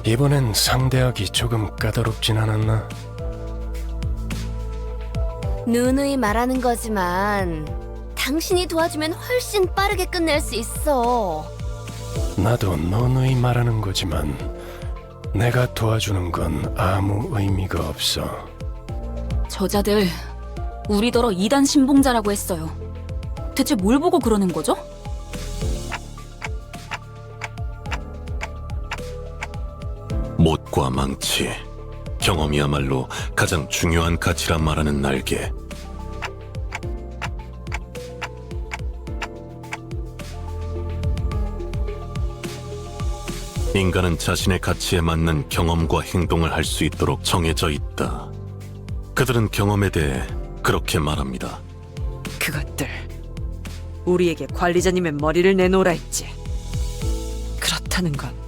이번엔 상대하기 조금 까다롭진 않았나? 누누이 말하는 거지만 당신이 도와주면 훨씬 빠르게 끝낼 수 있어. 나도 너누이 말하는 거지만 내가 도와주는 건 아무 의미가 없어. 저자들 우리더러 이단 신봉자라고 했어요. 대체 뭘 보고 그러는 거죠? 못과 망치, 경험이야말로 가장 중요한 가치라 말하는 날개. 인간은 자신의 가치에 맞는 경험과 행동을 할 수 있도록 정해져 있다. 그들은 경험에 대해 그렇게 말합니다. 그것들 우리에게 관리자님의 머리를 내놓으라 했지. 그렇다는 건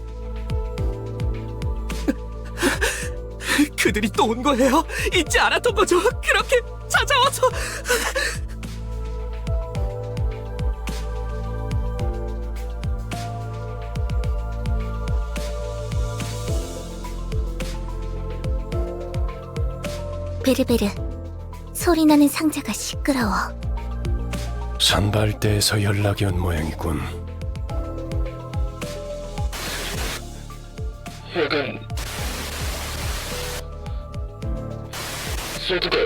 그들이 또 온 거예요? 잊지 않았던 거죠? 그렇게 찾아와서 베르베르, 소리나는 상자가 시끄러워. 선발대에서 연락이 온 모양이군. 약간 소드가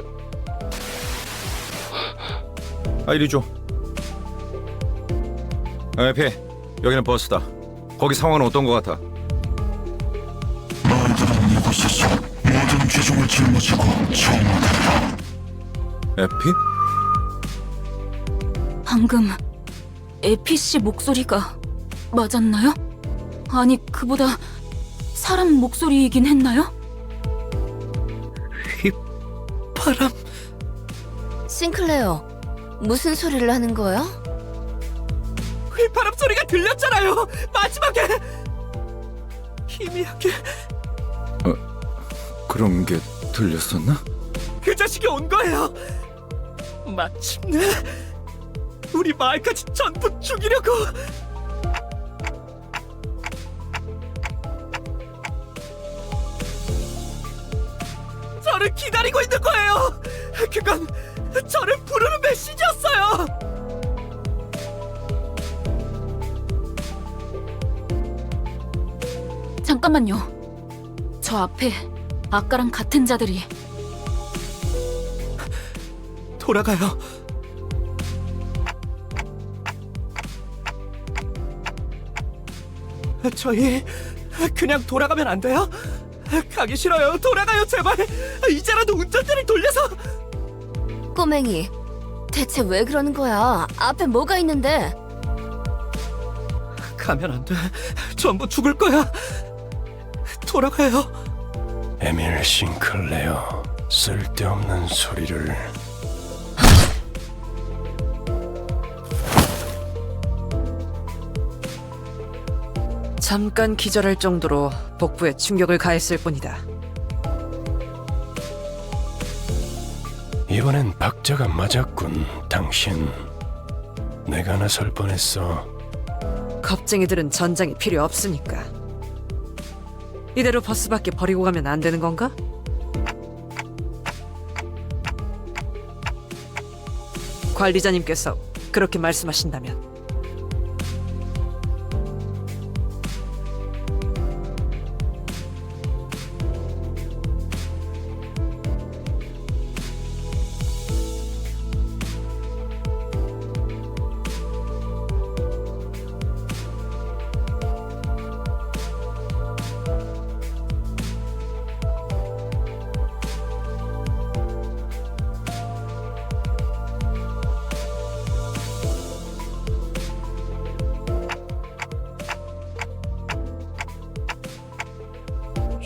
이리 줘. 배, 여기는 버스다. 거기 상황은 어떤 것 같아? 너희들은 이곳에서 모든 죄종을 짊어지고 정화된다. 에피? 방금 에피씨 목소리가 맞았나요? 아니, 그보다 사람 목소리이긴 했나요? 바람. 싱클레어, 무슨 소리를 하는 거야? 휘파람 소리가 들렸잖아요. 마지막에 희미하게 그런 게 들렸었나? 그 자식이 온 거예요. 마침내 우리 마을까지 전부 죽이려고. 저를 기다리고 있는 거예요. 그건 저를 부르는 메시지였어요. 잠깐만요. 저 앞에 아까랑 같은 자들이. 돌아가요. 저희 그냥 돌아가면 안 돼요? 가기 싫어요. 돌아가요, 제발. 이제라도 운전대를 돌려서. 꼬맹이, 대체 왜 그러는 거야? 앞에 뭐가 있는데? 가면 안 돼. 전부 죽을 거야. 돌아가요. 에밀 싱클레어, 쓸데없는 소리를. 잠깐 기절할 정도로 복부에 충격을 가했을 뿐이다. 이번엔 박자가 맞았군. 당신, 내가 나설 뻔했어. 겁쟁이들은 전장이 필요 없으니까. 이대로 버스 밖에 버리고 가면 안 되는 건가? 관리자님께서 그렇게 말씀하신다면.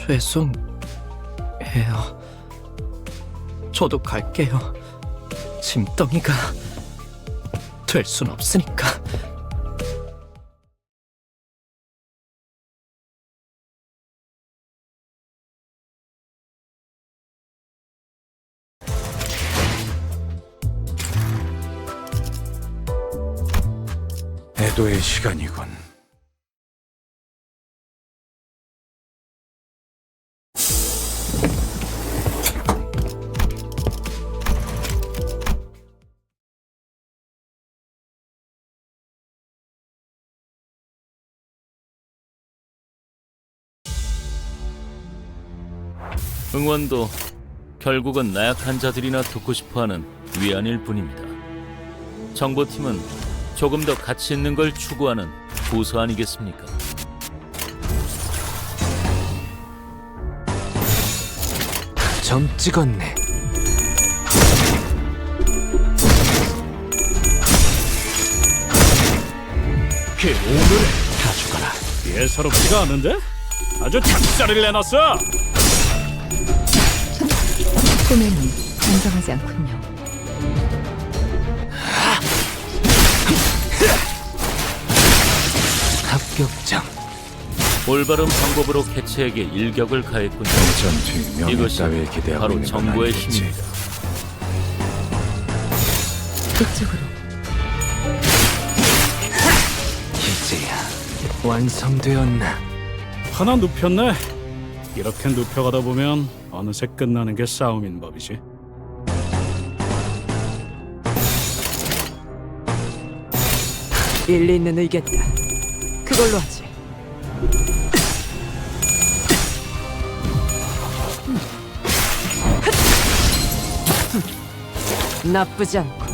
죄송해요. 저도 갈게요. 짐덩이가 될 순 없으니까. 애도의 시간이군. 응원도 결국은 나약한 자들이나 듣고 싶어하는 위안일 뿐입니다. 정보팀은 조금 더 가치 있는 걸 추구하는 부서 아니겠습니까? 점 찍었네. 그 오늘은 다 죽어라. 예사롭지가 않은데? 아주 작살을 내놨어. 꿈에는 안정하지 않군요. 합격장. 올바른 방법으로 개체에게 일격을 가했군요. 전투 명예 이것이 따위에 기대하고 바로 있는 건 정보의 아니겠지. 힘입니다. 그쪽으로. 이제야 완성되었나? 하나 눕혔네. 이렇게 눕혀가다 보면 어느새 끝나는 게 싸움인 법이지. 일리 있는 의견이다. 그걸로 하지. 나쁘지 않고.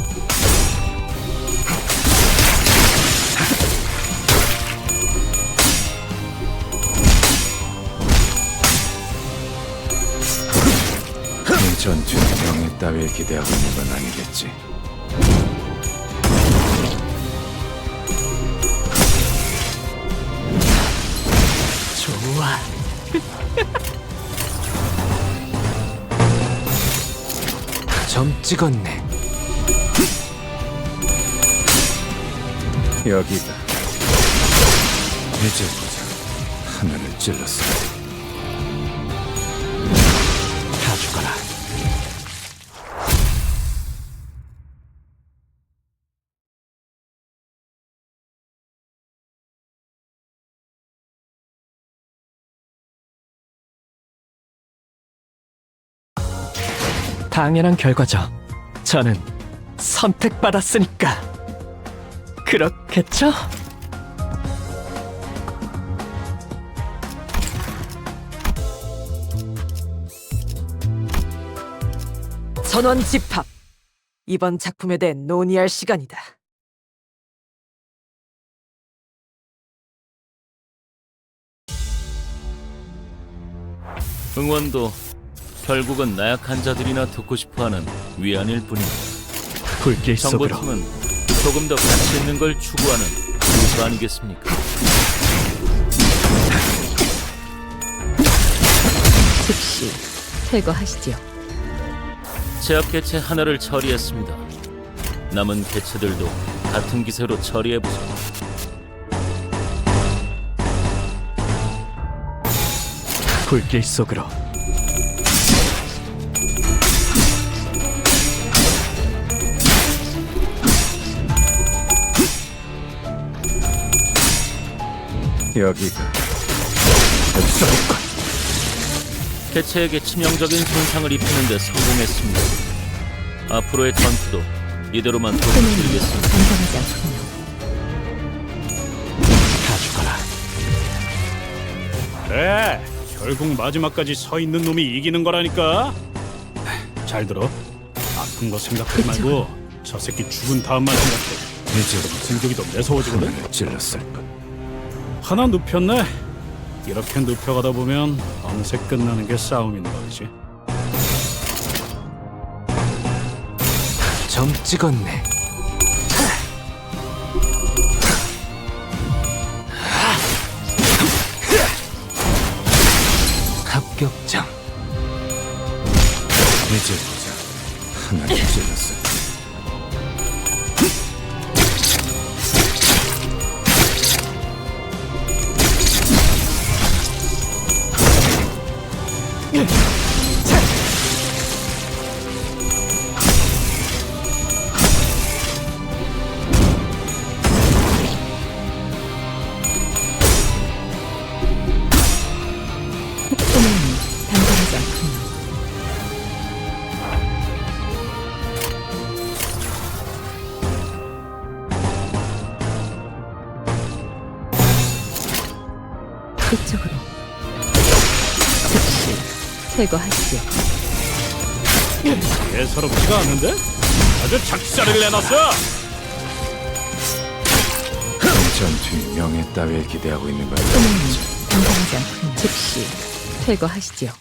이 전투 명예 따위에 기대하고 있는 건 아니겠지. 좋아. 점 찍었네. 여기다. 이제 보자. 하늘을 찔렀어. 다 죽어라. 당연한 결과죠. 저는 선택받았으니까. 그렇겠죠? 전원 집합. 이번 작품에 대해 논의할 시간이다. 응원도 결국은 나약한 자들이나 듣고 싶어하는 위안일 뿐입니다. 불길 속으로. 정보팀은 조금 더 가치 있는 걸 추구하는 부서 아니겠습니까? 즉시 퇴거하시지요. 제압 개체 하나를 처리했습니다. 남은 개체들도 같은 기세로 처리해보세요. 불길 속으로. 여기가. 개체에게 치명적인 손상을 입히는 데 성공했습니다. 앞으로의 전투도 이대로만 도와드리겠습니다. 안정하지 않군요. 다 죽어라. 그래, 결국 마지막까지 서 있는 놈이 이기는 거라니까. 잘 들어. 아픈 거 생각하지 말고 저 새끼 죽은 다음만 생각해. 이제 승격이 더 매서워지거든. 하늘을 찔렀을 뿐. 하나 눕혔네. 이렇게 눕혀가다 보면 어느새 끝나는 게 싸움인 법이지. 점 찍었네. 합격장. 이제 보자. 하늘을 찔렀어. 꿈에는 단정하지 않군요. 그쪽으로. 즉시 퇴거하시죠. 예사롭지가 않는데? 아주 작사를 내놨어. 전투 명예 따위에 기대하고 있는 거야. 당당하지 않군. 즉시 퇴거하시죠.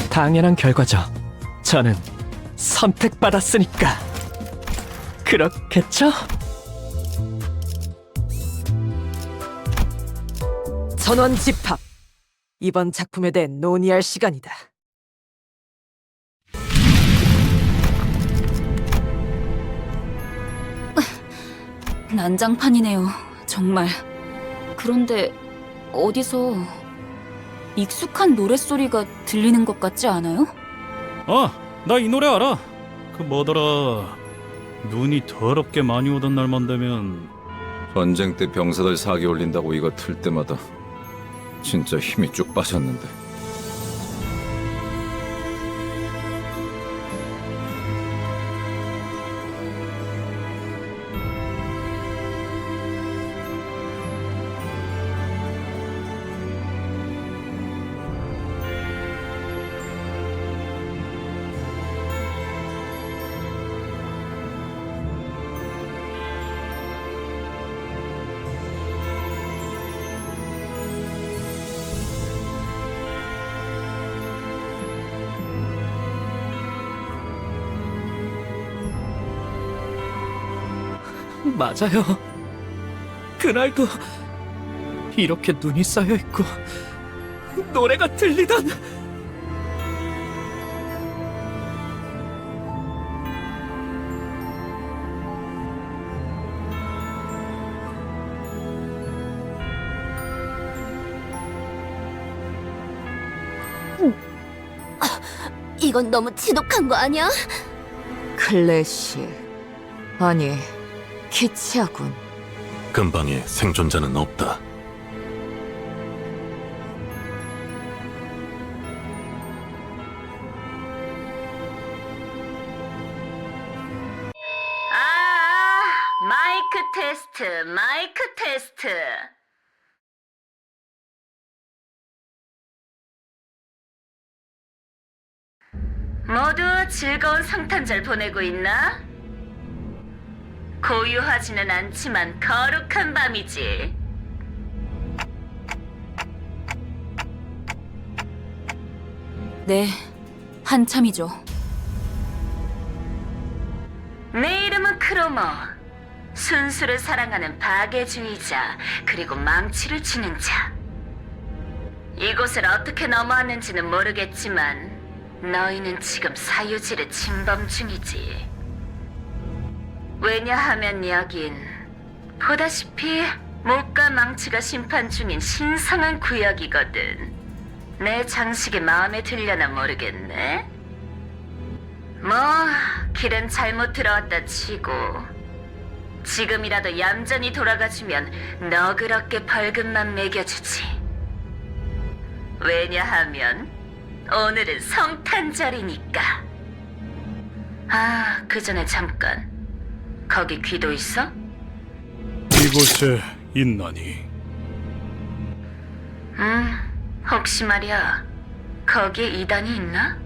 당연한 결과죠. 저는 선택받았으니까. 그렇겠죠? 전원 집합. 이번 작품에 대해 논의할 시간이다. 난장판이네요. 정말. 그런데 어디서 익숙한 노랫소리가 들리는 것 같지 않아요? 나 이 노래 알아. 그 뭐더라. 눈이 더럽게 많이 오던 날만 되면 전쟁 때 병사들 사기 올린다고 이거 틀 때마다 진짜 힘이 쭉 빠졌는데. 맞아요. 그날도 이렇게 눈이 쌓여 있고 노래가 들리던. 이건 너무 지독한 거 아니야? 클래시. 아니, 기치하군. 근방에 생존자는 없다. 마이크 테스트. 모두 즐거운 성탄절 보내고 있나? 고요하지는 않지만 거룩한 밤이지. 네, 한참이죠. 내 이름은 크로모. 순수를 사랑하는 파괴주의자, 그리고 망치를 주는 자. 이곳을 어떻게 넘어왔는지는 모르겠지만 너희는 지금 사유지를 침범 중이지. 왜냐하면 여긴 보다시피 목과 망치가 심판 중인 신성한 구역이거든. 내 장식이 마음에 들려나 모르겠네. 뭐 길은 잘못 들어왔다 치고 지금이라도 얌전히 돌아가주면 너그럽게 벌금만 매겨주지. 왜냐하면 오늘은 성탄절이니까. 아, 그 전에 잠깐. 거기 귀도 있어? 이곳에 있나니. 혹시 말이야, 거기에 이단이 있나?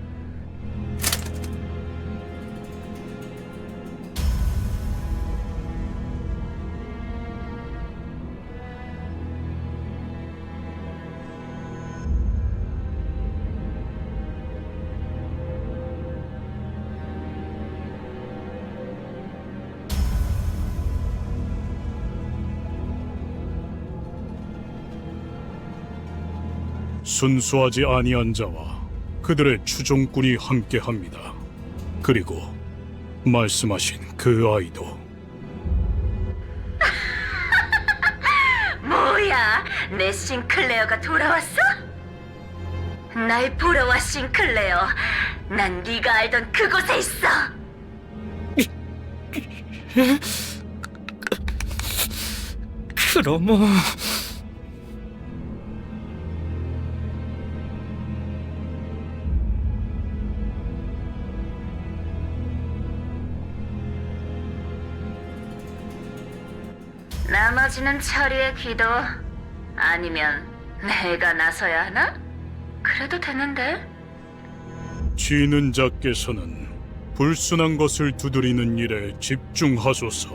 순수하지 아니한 자와 그들의 추종꾼이 함께합니다. 그리고 말씀하신 그 아이도. 뭐야, 내 싱클레어가 돌아왔어? 날 보러 와, 싱클레어. 난 네가 알던 그곳에 있어. 크로모. 나머지는 처리의 기도 아니면 내가 나서야 하나? 그래도 되는데. 지는 자께서는 불순한 것을 두드리는 일에 집중하소서.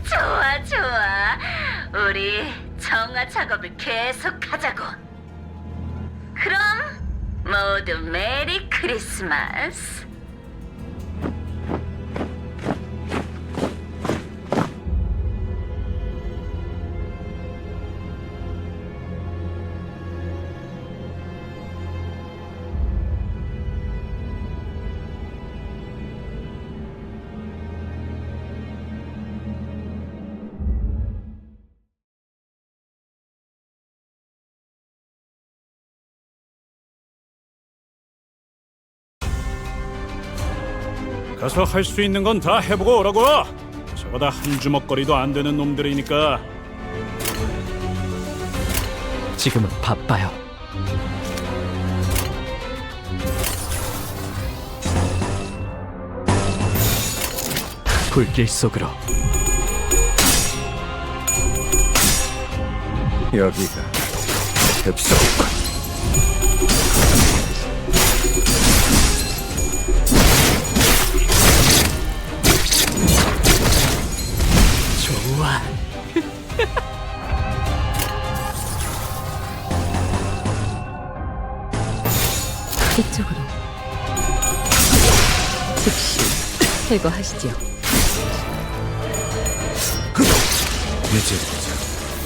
좋아, 좋아. 우리 정화 작업을 계속하자고. 그럼 모두 메리 크리스마스. 가서 할 수 있는 건 다 해보고 오라고. 저거 다 한 주먹거리도 안 되는 놈들이니까. 지금은 바빠요. 불길 속으로. 여기가 흡수권. 좋아. 이쪽으로. 즉시 제거하시죠.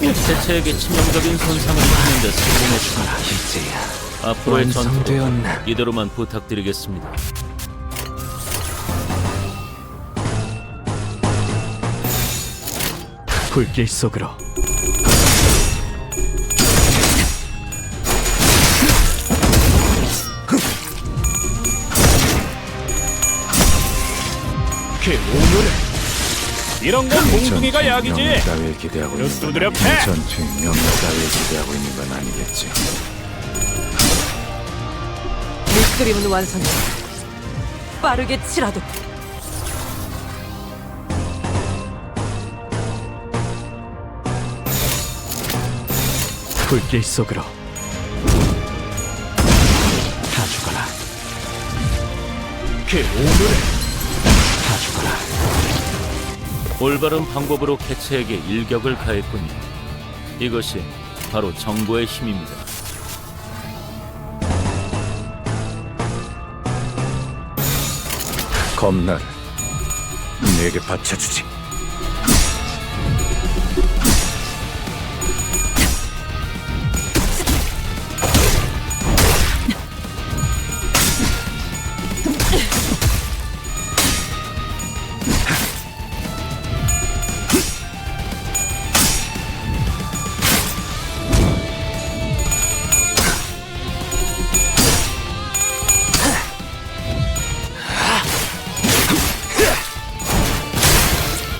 이제 대체에게 치명적인 손상을 주는 데 성공했습니다. 이제야 앞으로의 전투 완성되었나? 이대로만 부탁드리겠습니다. 불길 속으로. 그 오늘은 이런 건 몽둥이가 약이지. 명예 따위에 기대하고 있는 건 두드려 아니- 패! 전투에 명예 따위에 기대하고 있는 건 아니겠지. 밑그림은 완성. 빠르게 치라도. 불길 속으로. 다 죽어라. 그 오늘은 다 죽어라. 올바른 방법으로 개체에게 일격을 가했군요. 이것이 바로 정보의 힘입니다. 겁나를 내게 바쳐주지.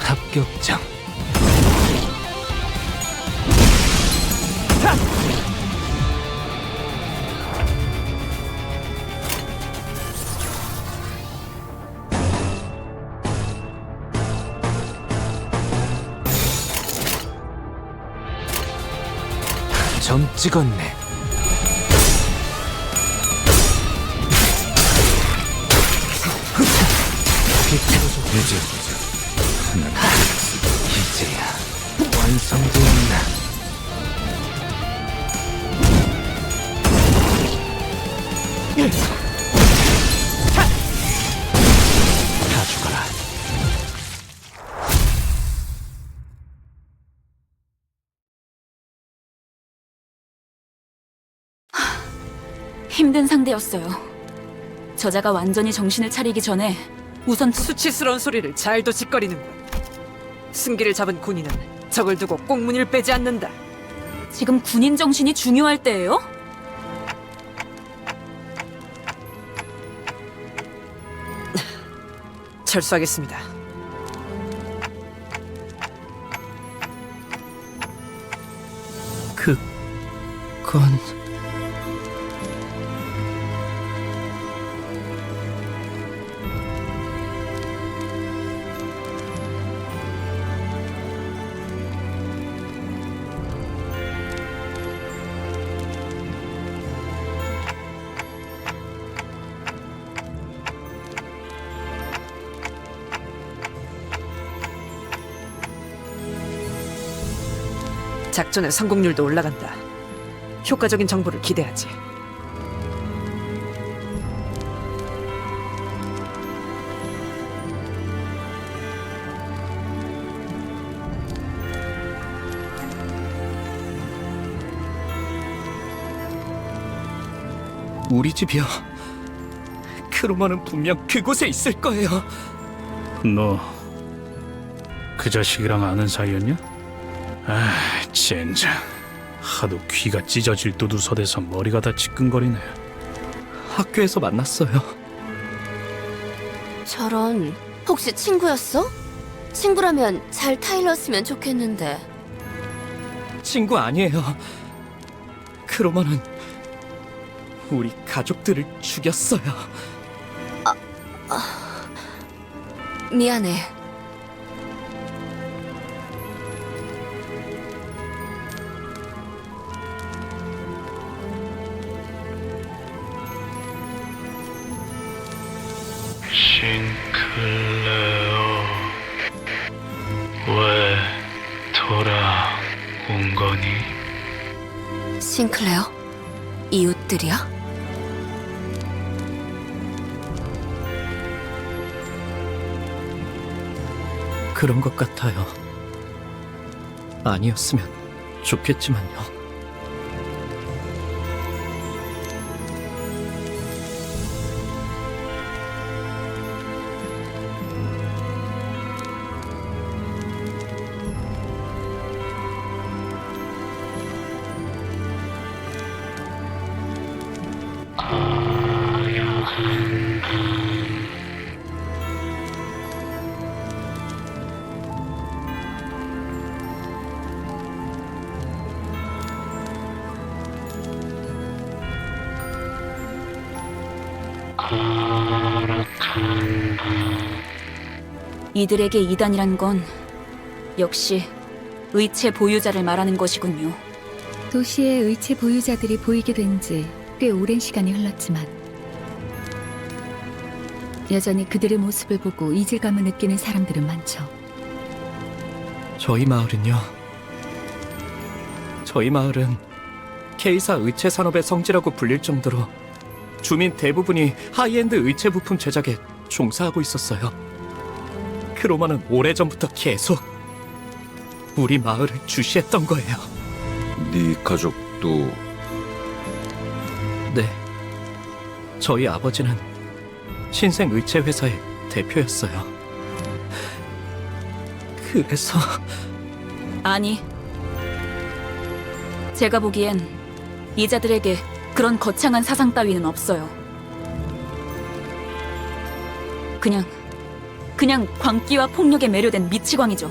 합격장. 점 찍었네. 이제 보자. 하나는 이제야 완성되었나. 다 죽어라. 힘든 상대였어요. 저자가 완전히 정신을 차리기 전에 우선 수치스러운 소리를 잘도 짓거리는군. 승기를 잡은 군인은 적을 두고 꽁무니를 빼지 않는다. 지금 군인 정신이 중요할 때예요? 철수하겠습니다. 그건 작전의 성공률도 올라간다. 효과적인 정보를 기대하지. 우리 집이요. 크로머는 분명 그곳에 있을 거예요. 너 그 자식이랑 아는 사이였냐? 아, 젠장. 하도 귀가 찢어질 듯 웃어대서 머리가 다 지끈거리네. 학교에서 만났어요. 저런, 혹시 친구였어? 친구라면 잘 타일렀으면 좋겠는데. 친구 아니에요. 크로머는 우리 가족들을 죽였어요. 미안해. 싱클레어, 왜 돌아온 거니? 싱클레어? 이웃들이야? 그런 것 같아요. 아니었으면 좋겠지만요. 이들에게 이단이란 건 역시 의체 보유자를 말하는 것이군요. 도시의 의체 보유자들이 보이게 된 지 꽤 오랜 시간이 흘렀지만 여전히 그들의 모습을 보고 이질감을 느끼는 사람들은 많죠. 저희 마을은 K사 의체 산업의 성지라고 불릴 정도로 주민 대부분이 하이엔드 의체 부품 제작에 종사하고 있었어요. 크로마는 오래전부터 계속 우리 마을을 주시했던 거예요. 네 가족도... 네. 저희 아버지는 신생 의체 회사의 대표였어요. 그래서... 아니, 제가 보기엔 이자들에게 그런 거창한 사상 따위는 없어요. 그냥 광기와 폭력에 매료된 미치광이죠.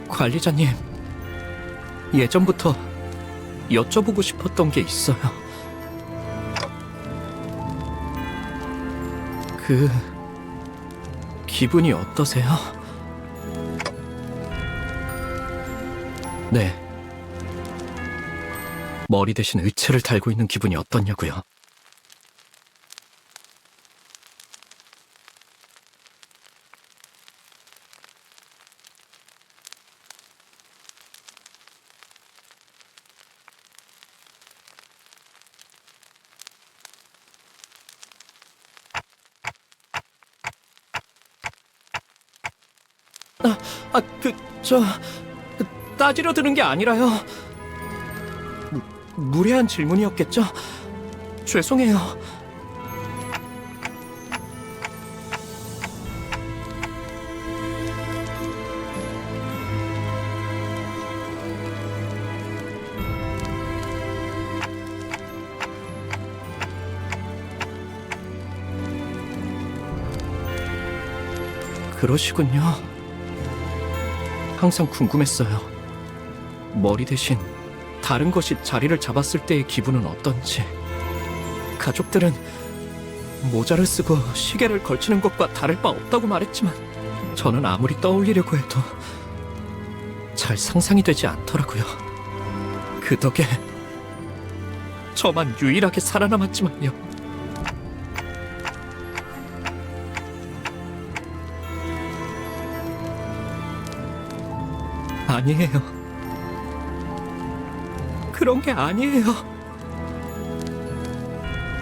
관리자님, 예전부터 여쭤보고 싶었던 게 있어요. 기분이 어떠세요? 네. 머리 대신 의체를 달고 있는 기분이 어떻냐고요? 따지려 드는 게 아니라요. 무례한 질문이었겠죠? 죄송해요. 그러시군요. 항상 궁금했어요. 머리 대신 다른 것이 자리를 잡았을 때의 기분은 어떤지. 가족들은 모자를 쓰고 시계를 걸치는 것과 다를 바 없다고 말했지만 저는 아무리 떠올리려고 해도 잘 상상이 되지 않더라고요. 그 덕에 저만 유일하게 살아남았지만요. 아니에요. 그런 게 아니에요.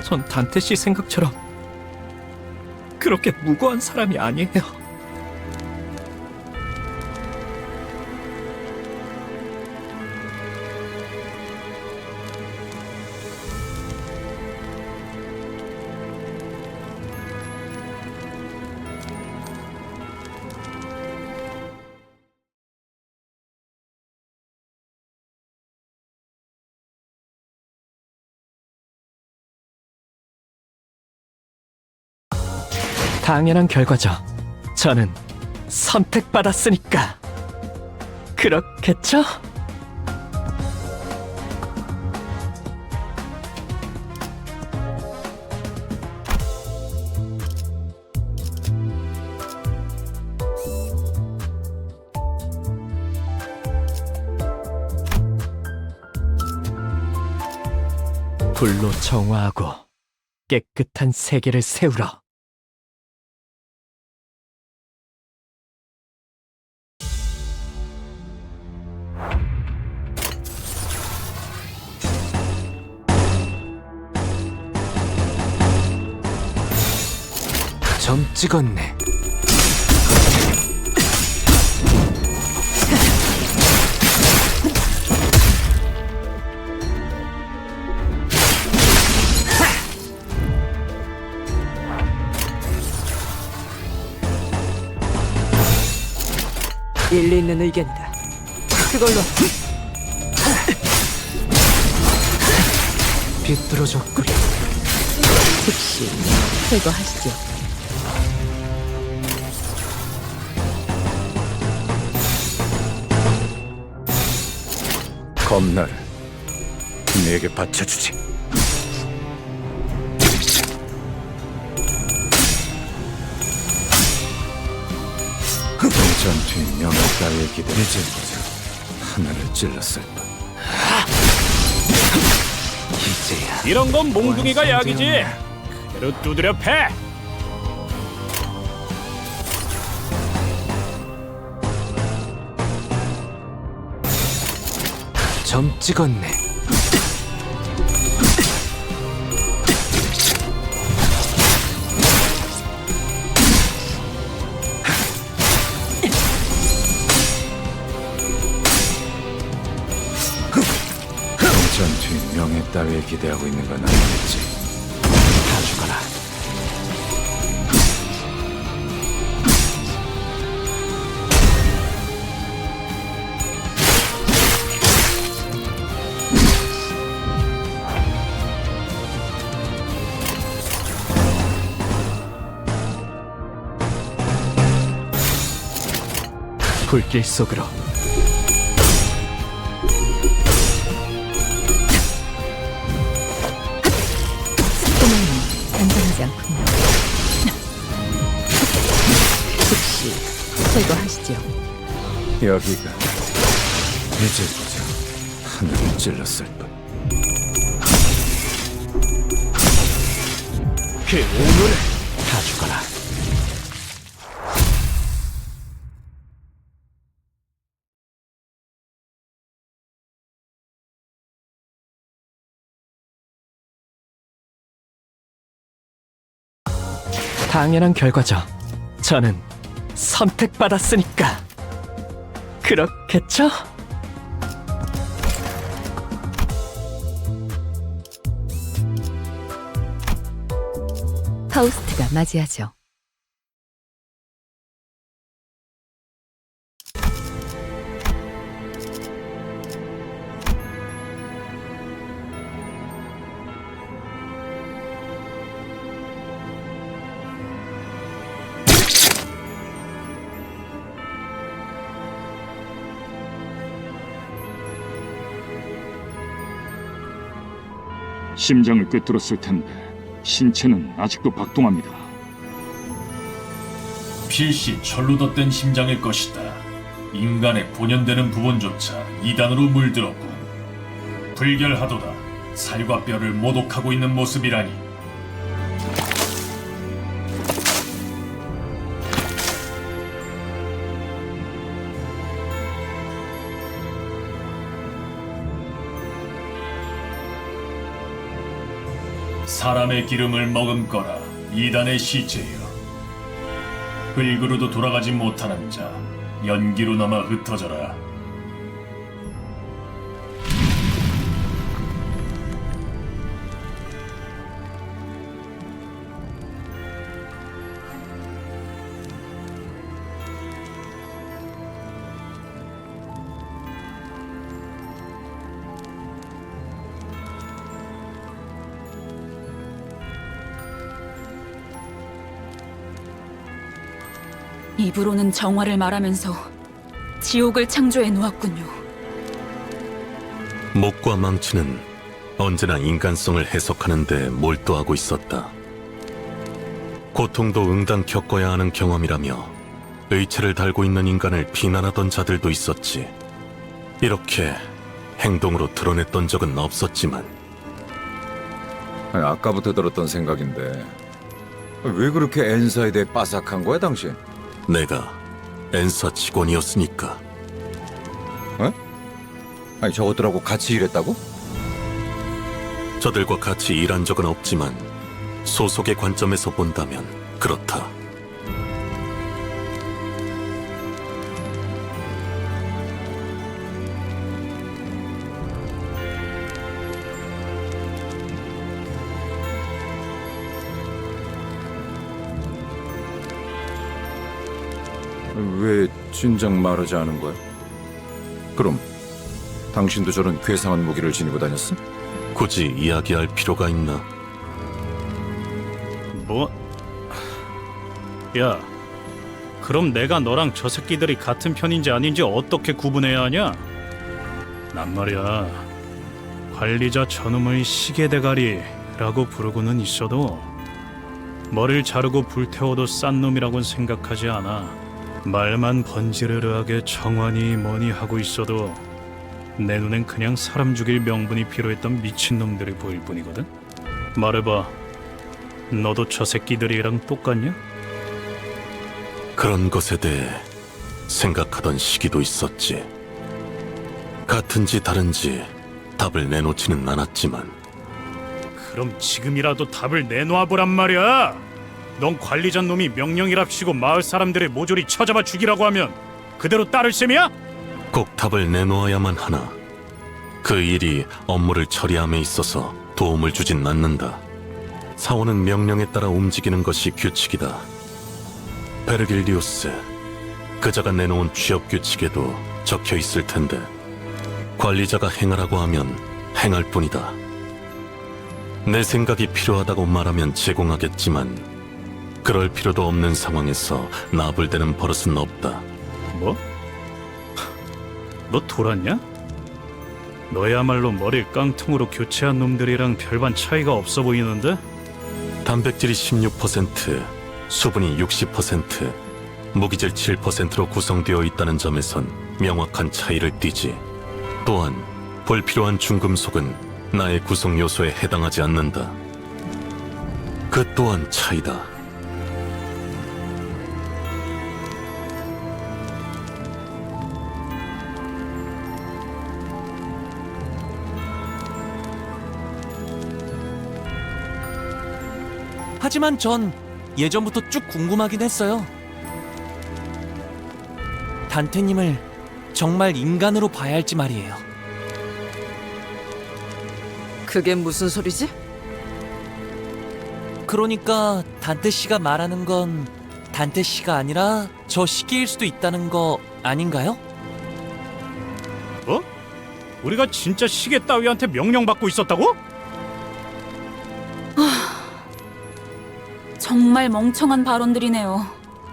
전 단테 씨 생각처럼 그렇게 무고한 사람이 아니에요. 당연한 결과죠. 저는 선택받았으니까. 그렇겠죠? 불로 정화하고 깨끗한 세계를 세우러. 점 찍었네. 일리 있는 의견이다. 그걸로 비뚤어졌구려. 즉시 제거하시죠. 검나를 내게 바쳐주지. 전투의 명예 따위에 기대. 이제 보자. 하늘을 찔렀을 뿐. 이제야 이런 건 몽둥이가 약이지. 그대로 두드려 패. 점 찍었네. 전투의 명예 따위에 기대하고 있는 건 아니겠지. 다 죽어라. 불길 속으로. 안전하지 않군요. 즉시 제거하시죠. 여기가 이제 보자. 하늘을 찔렀을 뿐. 그 오물을 다 죽어라. 당연한 결과죠. 저는 선택받았으니까. 그렇겠죠? 파우스트가 맞이하죠. 심장을 꿰뚫었을 텐데 신체는 아직도 박동합니다. 필시 철로 덧댄 심장일 것이다. 인간의 본연되는 부분조차 이단으로 물들었군. 불결하도다. 살과 뼈를 모독하고 있는 모습이라니. 사람의 기름을 머금거라. 이단의 시체여. 흙으로도 돌아가지 못하는 자, 연기로 남아 흩어져라. 입으로는 정화를 말하면서 지옥을 창조해 놓았군요. 목과 망치는 언제나 인간성을 해석하는 데 몰두하고 있었다. 고통도 응당 겪어야 하는 경험이라며 의체를 달고 있는 인간을 비난하던 자들도 있었지. 이렇게 행동으로 드러냈던 적은 없었지만 아니, 아까부터 들었던 생각인데 왜 그렇게 엔사에 대해 빠삭한 거야 당신? 내가 엔사 직원이었으니까. 어? 아니 저것들하고 같이 일했다고? 저들과 같이 일한 적은 없지만 소속의 관점에서 본다면 그렇다. 왜 진작 말하지 않은 거야? 그럼 당신도 저런 괴상한 무기를 지니고 다녔어? 굳이 이야기할 필요가 있나? 뭐? 야, 그럼 내가 너랑 저 새끼들이 같은 편인지 아닌지 어떻게 구분해야 하냐? 난 말이야, 관리자 저놈의 시계대가리라고 부르고는 있어도 머리를 자르고 불태워도 싼 놈이라고는 생각하지 않아. 말만 번지르르하게 정환이 뭐니 하고 있어도 내 눈엔 그냥 사람 죽일 명분이 필요했던 미친놈들이 보일 뿐이거든. 말해봐, 너도 저 새끼들이랑 똑같냐? 그런 것에 대해 생각하던 시기도 있었지. 같은지 다른지 답을 내놓지는 않았지만. 그럼 지금이라도 답을 내놔보란 말이야. 넌 관리자 놈이 명령이랍시고 마을 사람들의 모조리 쳐잡아 죽이라고 하면 그대로 따를 셈이야? 꼭 답을 내놓아야만 하나. 그 일이 업무를 처리함에 있어서 도움을 주진 않는다. 사원은 명령에 따라 움직이는 것이 규칙이다. 베르길리우스, 그자가 내놓은 취업 규칙에도 적혀 있을 텐데 관리자가 행하라고 하면 행할 뿐이다. 내 생각이 필요하다고 말하면 제공하겠지만 그럴 필요도 없는 상황에서 나불대는 버릇은 없다. 뭐? 너 돌았냐? 너야말로 머리를 깡통으로 교체한 놈들이랑 별반 차이가 없어 보이는데? 단백질이 16%, 수분이 60%, 무기질 7%로 구성되어 있다는 점에선 명확한 차이를 띠지. 또한 불필요한 중금속은 나의 구성 요소에 해당하지 않는다. 그 또한 차이다. 하지만 전 예전부터 쭉 궁금하긴 했어요. 단테님을 정말 인간으로 봐야 할지 말이에요. 그게 무슨 소리지? 그러니까 단테 씨가 말하는 건 단테 씨가 아니라 저 시계일 수도 있다는 거 아닌가요? 뭐? 우리가 진짜 시계 따위한테 명령받고 있었다고? 정말 멍청한 발언들이네요.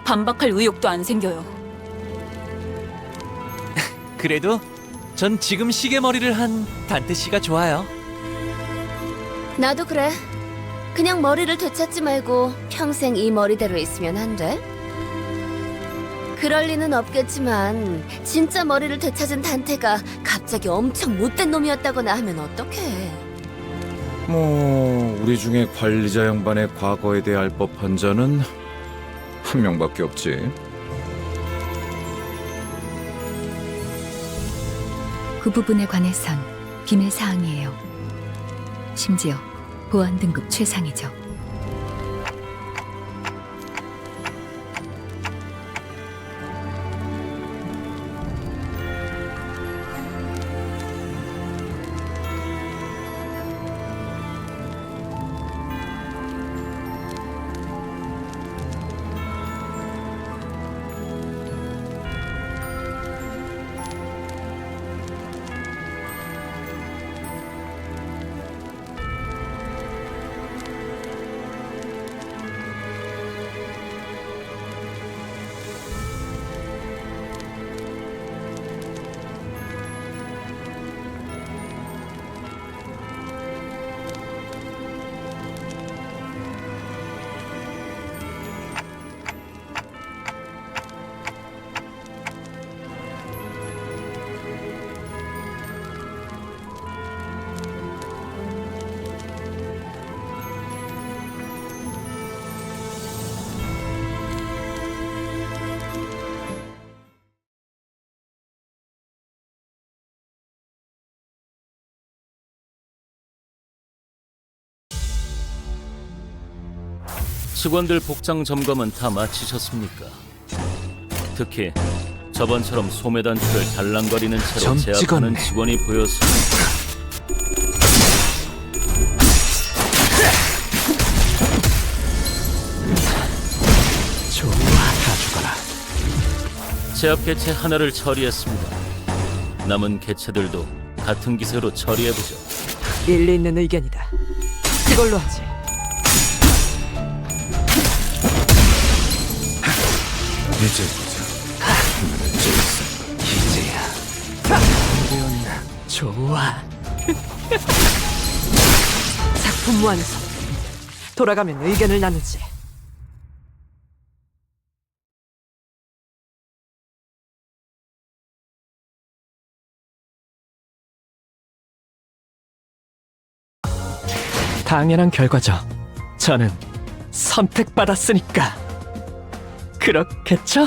반박할 의욕도 안 생겨요. 그래도 전 지금 시계머리를 한 단테 씨가 좋아요. 나도 그래. 그냥 머리를 되찾지 말고 평생 이 머리대로 있으면 안 돼? 그럴 리는 없겠지만 진짜 머리를 되찾은 단테가 갑자기 엄청 못된 놈이었다거나 하면 어떡해. 우리 중에 관리자 양반의 과거에 대해 알 법한 자는 한 명밖에 없지. 그 부분에 관해선 비밀 사항이에요. 심지어 보안 등급 최상이죠. 직원들 복장 점검은 다 마치셨습니까? 특히 저번처럼 소매 단추를 달랑거리는 채로 점 제압하는 찍었네. 직원이 보였습니다. 좋아, 다 죽어라. 제압 개체 하나를 처리했습니다. 남은 개체들도 같은 기세로 처리해보죠. 일리 있는 의견이다. 그걸로 하지. 이제 보자. 하늘의 제이슨. 이제야. 되었나? 좋아. 작품 완성. 돌아가면 의견을 나누지. 당연한 결과죠. 저는 선택받았으니까. 그렇겠죠?